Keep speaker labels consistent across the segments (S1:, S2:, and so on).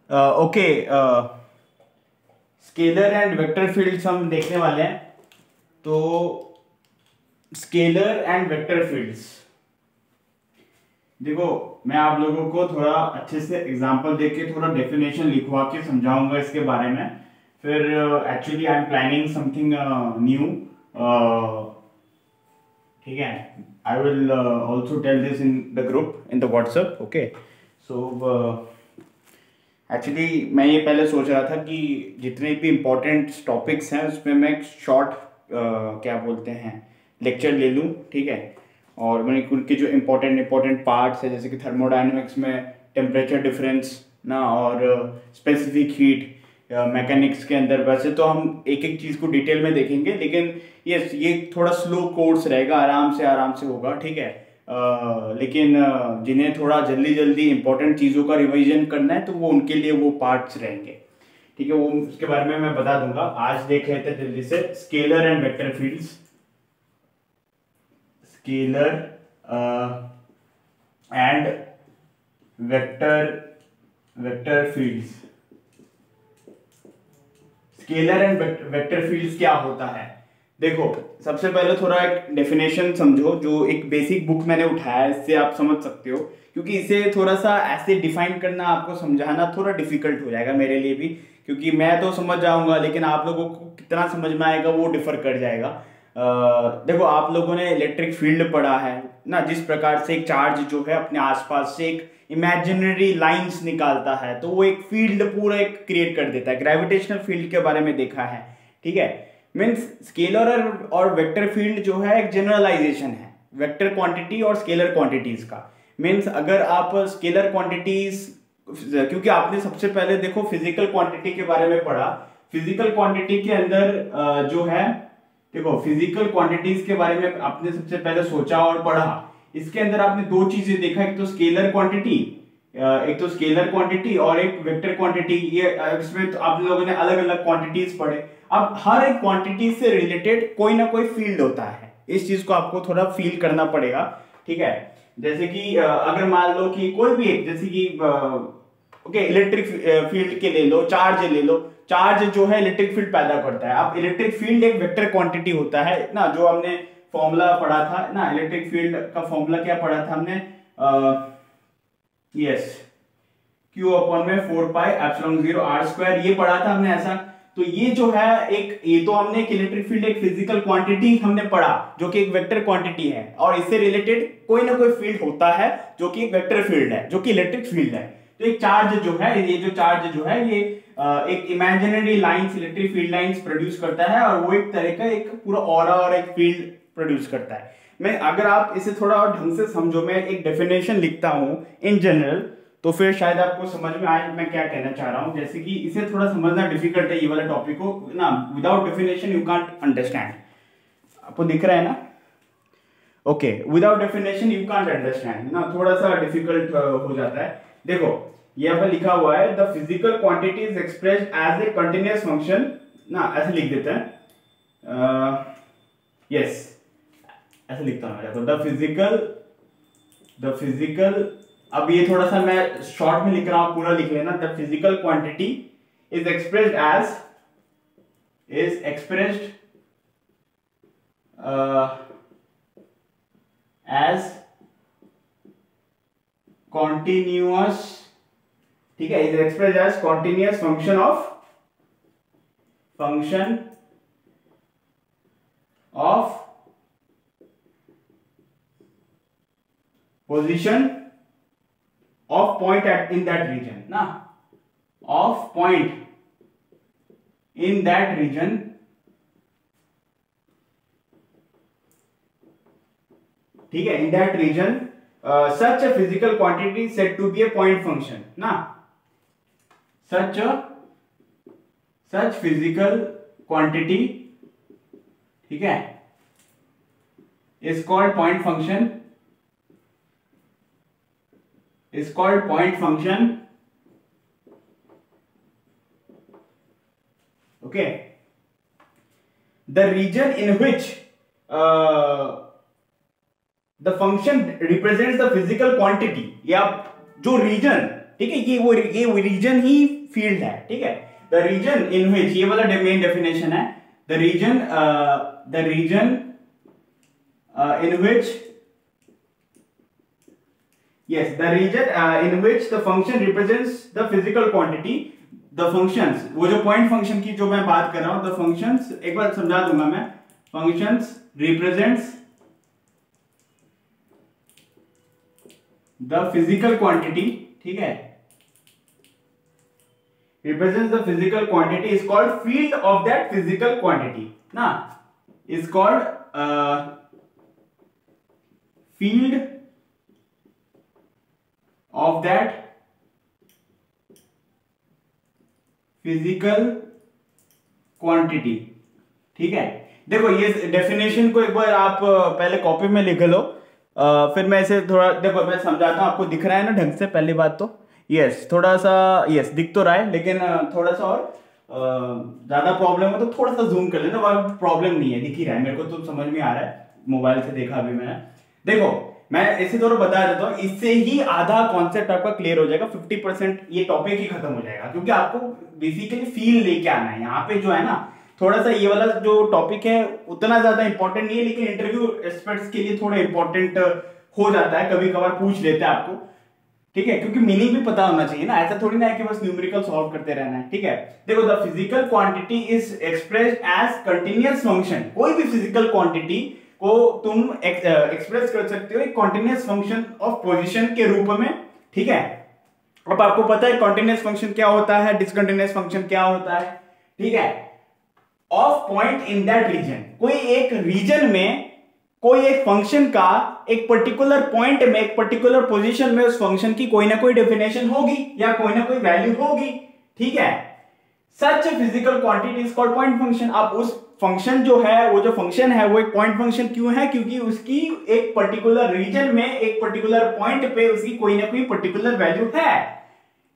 S1: Okay, scalar and vector fields हम देखने वाले हैं। तो स्केलर एंड वेक्टर फील्ड्स, देखो मैं आप लोगों को थोड़ा अच्छे से एग्जांपल देके थोड़ा डेफिनेशन लिखवा के समझाऊंगा इसके बारे में। फिर actually I am planning something new, ठीक है। I will also tell this in the group in the WhatsApp. Okay, so actually मैं ये पहले सोच रहा था कि जितने भी इम्पोर्टेंट टॉपिक्स हैं उसमें मैं एक शॉर्ट क्या बोलते हैं लेक्चर ले लूँ, ठीक है। और मैंने उनके जो इम्पोर्टेंट पार्ट्स है, जैसे कि थर्मोडायनेमिक्स में टेम्परेचर डिफरेंस ना, और स्पेसिफिक हीट, मैकेनिक्स के अंदर वैसे तो हम एक एक चीज़ को डिटेल में देखेंगे, लेकिन ये थोड़ा स्लो कोर्स रहेगा, आराम से होगा, ठीक है। लेकिन जिन्हें थोड़ा जल्दी इंपॉर्टेंट चीज़ों का रिवीजन करना है तो वो उनके लिए वो पार्ट्स रहेंगे, ठीक है। वो उसके बारे में मैं बता दूंगा। आज देख लेते हैं जल्दी से scalar and vector fields. Scalar and vector fields. Scalar and vector fields क्या होता है? देखो सबसे पहले थोड़ा एक डेफिनेशन समझो, जो एक बेसिक बुक मैंने उठाया है, इससे आप समझ सकते हो, क्योंकि इसे थोड़ा सा ऐसे डिफाइन करना, आपको समझाना थोड़ा डिफिकल्ट हो जाएगा मेरे लिए भी, क्योंकि मैं तो समझ जाऊंगा लेकिन आप लोगों को कितना समझ में आएगा वो डिफर कर जाएगा। देखो आप लोगों ने इलेक्ट्रिक फील्ड पढ़ा है ना, जिस प्रकार से एक चार्ज जो है अपने आसपास से एक इमेजिनरी लाइंस निकालता है तो वो एक फील्ड पूरा एक क्रिएट कर देता है। ग्रेविटेशनल फील्ड के बारे में देखा है, ठीक है। मीन्स स्केलर और वेक्टर फील्ड जो है एक जनरलाइजेशन है वेक्टर क्वांटिटी और स्केलर क्वांटिटीज का। मीन्स अगर आप स्केलर क्वांटिटीज, क्योंकि आपने सबसे पहले देखो फिजिकल क्वांटिटी के बारे में पढ़ा, फिजिकल क्वांटिटी के अंदर जो है, देखो फिजिकल क्वांटिटीज के बारे में आपने सबसे पहले सोचा और पढ़ा। इसके अंदर आपने दो चीजें देखा, एक तो स्केलर क्वांटिटी और एक वेक्टर क्वांटिटी। ये इसमें तो आप लोगों ने अलग अलग क्वांटिटीज पढ़े। अब हर एक क्वांटिटी से रिलेटेड कोई ना कोई फील्ड होता है, इस चीज को आपको थोड़ा फील करना पड़ेगा, ठीक है। जैसे कि अगर मान लो कि कोई भी एक, जैसे कि ओके इलेक्ट्रिक फील्ड के ले लो, चार्ज ले लो, चार्ज जो है इलेक्ट्रिक फील्ड पैदा करता है। अब इलेक्ट्रिक फील्ड एक वेक्टर क्वांटिटी होता है ना, जो हमने फॉर्मूला पढ़ा था ना, इलेक्ट्रिक फील्ड का फॉर्मूला क्या पढ़ा था हमने, यस Q अपॉन में 4 पाई एप्सिलॉन 0 r स्क्वायर, ये पढ़ा था हमने ऐसा। तो ये जो है एक, ये तो हमने एक इलेक्ट्रिक फील्ड एक फिजिकल क्वांटिटी हमने पढ़ा जो कि एक वेक्टर क्वांटिटी है, और इससे रिलेटेड कोई ना कोई फील्ड होता है जो कि एक वेक्टर फील्ड है, जो कि इलेक्ट्रिक फील्ड है। तो एक चार्ज जो है, ये जो चार्ज जो है ये एक imaginary lines, electric field lines produce करता है, और वो एक तरह का एक पूरा ऑरा और एक फील्ड प्रोड्यूस करता है। मैं अगर आप इसे थोड़ा और ढंग से समझो, मैं एक डेफिनेशन लिखता हूं इन जनरल, तो फिर शायद आपको समझ में आए मैं क्या कहना चाह रहा हूं। जैसे कि इसे थोड़ा समझना डिफिकल्ट है ये वाला टॉपिक को ना, without definition you can't understand. आपको दिख रहा है ना? Okay, without definition you can't understand ना, थोड़ा सा डिफिकल्ट हो जाता है। देखो यहाँ पर लिखा हुआ है, the physical quantity is expressed as a continuous function ना, ऐसे लिख देते हैं, यस ऐसे लिखता हूं, द फिजिकल, अब ये थोड़ा सा मैं शॉर्ट में लिख रहा हूं, पूरा लिख लेना। The physical quantity is expressed as continuous, ठीक है, is expressed as continuous function of position of point in that region ना, of point in that region, ठीक है, in that region such a physical quantity is said to be a point function ना, such physical quantity, ठीक है, is called point function, is called point function, okay. The region in which the function represents the physical quantity, या जो reason ठीक है, ये reason ही field है, ठीक है। द रीजन इन विच, ये वाला मेन डेफिनेशन है, the region in which, yes, the region in which the function represents the physical quantity, the functions, वो जो point function की जो मैं बात कर रहा हूं, the functions, एक बार समझा दूंगा मैं, functions represents the physical quantity, ठीक है, represents the physical quantity is called field of that physical quantity, ना, is called field of that physical quantity, ठीक है। देखो ये डेफिनेशन को एक बार आप पहले कॉपी में लिख लो, फिर मैं इसे थोड़ा, देखो मैं समझाता हूं, आपको दिख रहा है ना ढंग से, पहली बात तो यस, थोड़ा सा यस दिख तो रहा है, लेकिन थोड़ा सा और ज्यादा प्रॉब्लम है तो थोड़ा सा जूम कर लेना, प्रॉब्लम नहीं है, दिख ही रहा है मेरे को तो, समझ में आ रहा है, मोबाइल से देखा अभी मैंने। देखो मैं इसे थोड़ा बता देता हूं, इससे ही आधा कॉन्सेप्ट आपका क्लियर हो जाएगा, 50% ये टॉपिक ही खत्म हो जाएगा, क्योंकि आपको बेसिकली फील लेके आना है यहाँ पे, जो है ना थोड़ा सा ये वाला जो टॉपिक है उतना ज्यादा इंपॉर्टेंट नहीं है, लेकिन इंटरव्यू एस्पेक्ट्स के लिए थोड़ा इंपॉर्टेंट हो जाता है, कभी कभार पूछ लेते हैं आपको, ठीक है, क्योंकि मीनिंग भी पता होना चाहिए ना, ऐसा थोड़ी ना है कि बस न्यूमेरिकल सॉल्व करते रहना है, ठीक है। देखो the physical quantity is expressed as continuous function, कोई भी फिजिकल क्वांटिटी को तुम एक्सप्रेस कर सकते हो एक कॉन्टिन्यूअस फंक्शन ऑफ पोजीशन के रूप में, ठीक है। अब आपको पता है कॉन्टिन्यूअस फंक्शन क्या होता है, डिसकंटिन्यूअस फंक्शन क्या होता है, ठीक है, of point in that region, कोई एक रीजन में कोई एक फंक्शन का एक पर्टिकुलर पॉइंट में, एक पर्टिकुलर पोजीशन में उस फंक्शन की कोई ना कोई डेफिनेशन होगी या कोई ना कोई वैल्यू होगी, ठीक है। Such physical quantity is called point function. अब उस फंक्शन जो है, वो जो फंक्शन है वो एक पॉइंट फंक्शन क्यों है, क्योंकि उसकी एक पर्टिकुलर रीजन में, एक पर्टिकुलर पॉइंट पे उसकी कोई ना कोई पर्टिकुलर वैल्यू है,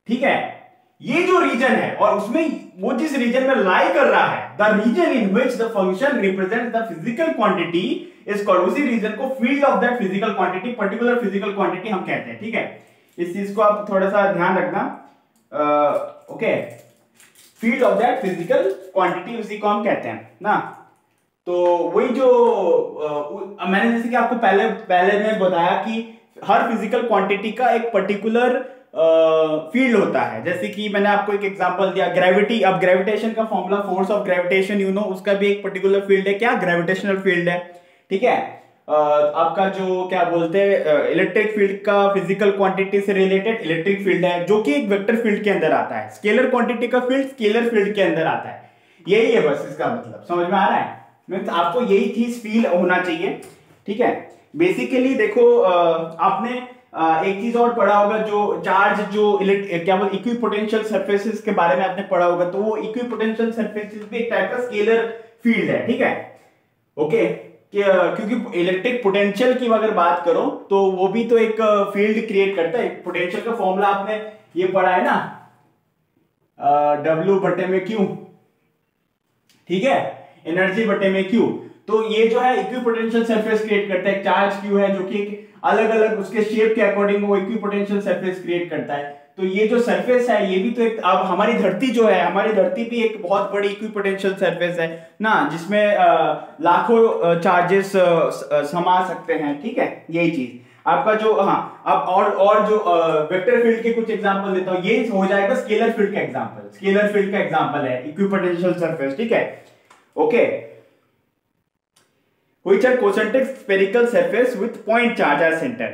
S1: ठीक है। ये जो रीजन है और उसमें वो जिस रीजन में लाई कर रहा है, the region in which the function represents the physical quantity is called, उसी रीजन को field of that physical quantity, particular physical quantity हम कहते हैं, ठीक है। इस चीज को आप थोड़ा सा ध्यान रखना, okay, field of that physical quantity उसी को हम कहते हैं ना। तो वही जो मैंने जैसे कि आपको पहले में बताया कि हर फिजिकल क्वांटिटी का एक पर्टिकुलर फील्ड होता है, जैसे कि मैंने आपको एक एग्जांपल दिया ग्रेविटी। अब ग्रेविटेशन का formula force of gravitation, you know, उसका भी एक पर्टिकुलर फील्ड है, क्या, ग्रेविटेशनल फील्ड है, ठीक है। आपका जो क्या बोलते हैं इलेक्ट्रिक फील्ड का फिजिकल क्वांटिटी से रिलेटेड इलेक्ट्रिक फील्ड है, जो कि एक वेक्टर फील्ड के अंदर आता है। स्केलर क्वांटिटी का फील्ड स्केलर फील्ड के अंदर आता है, यही है बस इसका मतलब, समझ में आ रहा है। मींस आपको यही चीज फील होना चाहिए, ठीक है। बेसिकली देखो आपने एक चीज और पढ़ा होगा, जो चार्ज, जो क्या बोलते इक्विपोटेंशियल सरफेसेस के बारे में आपने पढ़ा होगा, तो वो इक्विपोटेंशियल सरफेसेस भी एक टाइप का स्केलर फील्ड है, ठीक है, ओके। क्योंकि इलेक्ट्रिक पोटेंशियल की अगर बात करो तो वो भी तो एक फील्ड क्रिएट करता है। पोटेंशियल का फॉर्मूला आपने ये पढ़ा है ना, W बटे में Q, ठीक है, एनर्जी बटे में Q। तो ये जो है इक्विपोटेंशियल सरफेस क्रिएट करता है, चार्ज Q है जो कि अलग अलग उसके शेप के अकॉर्डिंग वो इक्विपोटेंशियल सरफेस क्रिएट करता है। तो ये जो सरफेस है ये भी तो एक, अब हमारी धरती जो है, हमारी धरती भी एक बहुत बड़ी इक्विपोटेंशियल सरफेस है ना, जिसमें लाखों चार्जेस समा सकते हैं, ठीक है। यही चीज आपका जो, हाँ, अब और जो वेक्टर फील्ड के कुछ एग्जांपल देता हूं, ये हो जाएगा स्केलर फील्ड का एग्जांपल। स्केलर फील्ड का एग्जांपल है इक्विपोटेंशियल सरफेस, ठीक है, okay. Which are concentric spherical surface with point charge as center,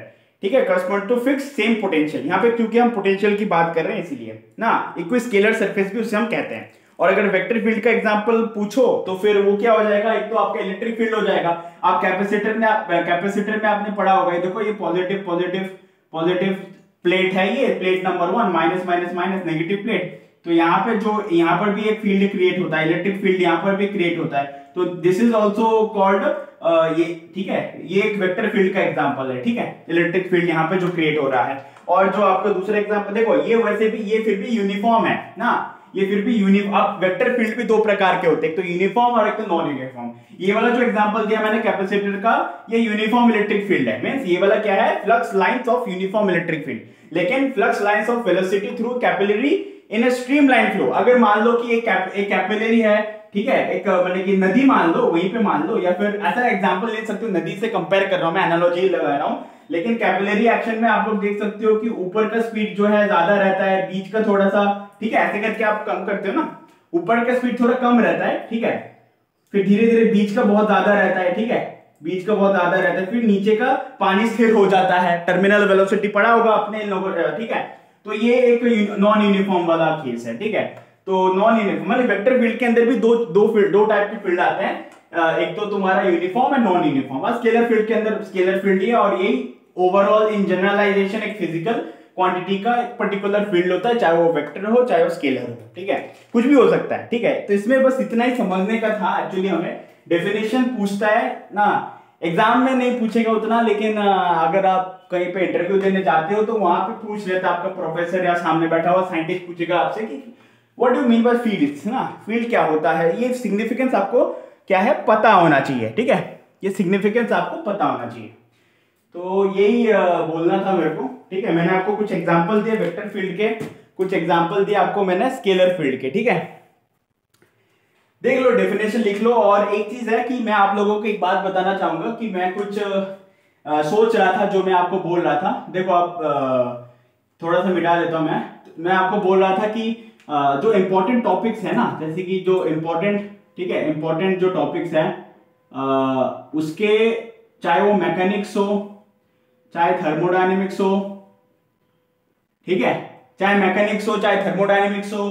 S1: ठीक है, correspond to fixed same potential। यहाँ पे क्योंकि हम पोटेंशियल की बात कर रहे हैं इसीलिए ना, इक्विस्केलर सरफेस भी उसे हम कहते हैं। और अगर वेक्टर फील्ड का एग्जांपल पूछो तो फिर वो क्या हो जाएगा, एक तो आपका इलेक्ट्रिक फील्ड हो जाएगा। आप कैपेसिटर में आपने पढ़ा होगा, ये देखो ये पॉजिटिव प्लेट है, ये plate number 1, minus minus minus negative plate. तो यहाँ पर भी एक फील्ड क्रिएट होता है, इलेक्ट्रिक फील्ड यहाँ पर भी क्रिएट होता है। तो दिस इज ऑल्सो कॉल्ड ये, ठीक है, ये एक वेक्टर फील्ड का एग्जांपल है, ठीक है, इलेक्ट्रिक फील्ड यहाँ पे जो क्रिएट हो रहा है। और जो आपका दूसरा एग्जांपल देखो, ये वैसे भी ये फिर भी यूनिफॉर्म है ना, ये फिर भी अब वेक्टर फील्ड भी दो प्रकार के होते हैं, एक तो यूनिफॉर्म और एक तो नॉन यूनिफॉर्म। ये वाला जो एग्जांपल दिया मैंने कैपेसिटर का, ये यूनिफॉर्म इलेक्ट्रिक फील्ड है। मींस ये वाला क्या है, flux lines of uniform electric field. लेकिन flux lines of velocity through capillary in a streamline flow. अगर मान लो कि एक कैपिलरी है, ठीक है, एक मतलब कि नदी मान लो, वहीं पे मान लो, या फिर ऐसा एग्जांपल ले सकते हो, नदी से कंपेयर कर रहा हूं मैं, एनालॉजी लगा रहा हूं, लेकिन कैपिलरी एक्शन में आप लोग देख सकते हो कि ऊपर का स्पीड जो है ज्यादा रहता है, बीच का थोड़ा सा, ठीक है, ऐसे करके आप कम करते हो ना, ऊपर का स्पीड थोड़ा कम रहता है, ठीक है, फिर धीरे धीरे बीच का बहुत ज्यादा रहता है, ठीक है, बीच का बहुत ज्यादा रहता है, फिर नीचे का पानी स्थिर हो जाता है, टर्मिनल वेलोसिटी पढ़ा होगा आपने लोगों, ठीक है। तो ये एक नॉन यूनिफॉर्म वाला केस है, ठीक है। तो नॉन यूनिफॉर्म मतलब वेक्टर फील्ड के अंदर भी दो टाइप के फील्ड आते हैं, एक तो तुम्हारा यूनिफॉर्म है, नॉन यूनिफॉर्म। स्केलर फील्ड के अंदर स्केलर फील्ड है, और यही ओवरऑल इन जनरलाइजेशन एक फिजिकल क्वांटिटी का एक पर्टिकुलर फील्ड होता है, चाहे वो वेक्टर हो चाहे वो स्केलर हो, ठीक है, कुछ भी हो सकता है, ठीक है। तो इसमें बस इतना ही समझने का था। एक्चुअली हमें डेफिनेशन पूछता है ना, एग्जाम में नहीं पूछेगा उतना, लेकिन अगर आप कहीं पे इंटरव्यू देने जाते हो तो वहां पे पूछ लेता आपका प्रोफेसर या सामने बैठा हुआ साइंटिस्ट पूछेगा आपसे कि what do mean by field ना, फील्ड क्या होता है, ये सिग्निफिकेंस आपको क्या है पता होना चाहिए, ठीक है, ये सिग्निफिकेंस आपको पता होना चाहिए। तो यही बोलना था मेरे को, ठीक है। मैंने आपको कुछ एग्जांपल दिए वेक्टर फील्ड के, कुछ एग्जांपल दिए आपको मैंने स्केलर फील्ड के, ठीक है। देख लो, डेफिनेशन लिख लो। और एक चीज है कि मैं आप लोगों को एक बात बताना चाहूंगा कि मैं कुछ सोच रहा था, जो मैं आपको बोल रहा था, देखो आप थोड़ा सा मिटा देता हूं मैं आपको बोल रहा था कि जो इंपॉर्टेंट टॉपिक्स है ना, जैसे कि जो इंपॉर्टेंट, ठीक है, इंपॉर्टेंट जो टॉपिक्स है उसके, चाहे वो मैकेनिक्स हो, चाहे थर्मोडायनेमिक्स हो, ठीक है, चाहे मैकेनिक्स हो, चाहे थर्मोडायनेमिक्स हो,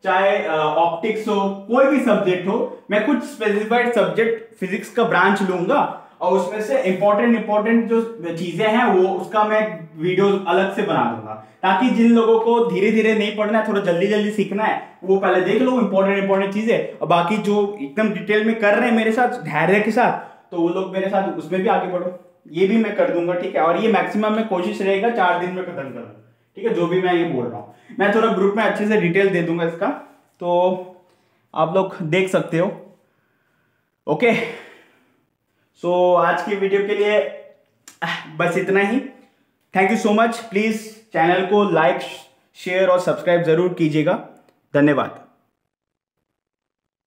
S1: चाहे ऑप्टिक्स हो, कोई भी सब्जेक्ट हो, मैं कुछ स्पेसिफाइड सब्जेक्ट फिजिक्स का ब्रांच लूंगा और उसमें से इंपॉर्टेंट जो चीजें हैं वो उसका मैं वीडियो अलग से बना दूंगा, ताकि जिन लोगों को धीरे धीरे नहीं पढ़ना है, थोड़ा जल्दी जल्दी सीखना है, वो पहले देख लो इंपॉर्टेंट चीजें, और बाकी जो एकदम डिटेल में कर रहे हैं मेरे साथ धैर्य के साथ, तो वो लोग मेरे साथ उसमें भी आगे बढ़ो, ये भी मैं कर दूंगा, ठीक है। और ये मैक्सिमम में कोशिश रहेगा 4 दिन में खत्म करूँ, ठीक है, जो भी मैं ये बोल रहा हूँ। मैं थोड़ा ग्रुप में अच्छे से डिटेल दे दूंगा इसका, तो आप लोग देख सकते हो। ओके, सो आज की वीडियो के लिए बस इतना ही। Thank you so much. Please channel को लाइक, शेयर और सब्सक्राइब जरूर कीजिएगा। धन्यवाद।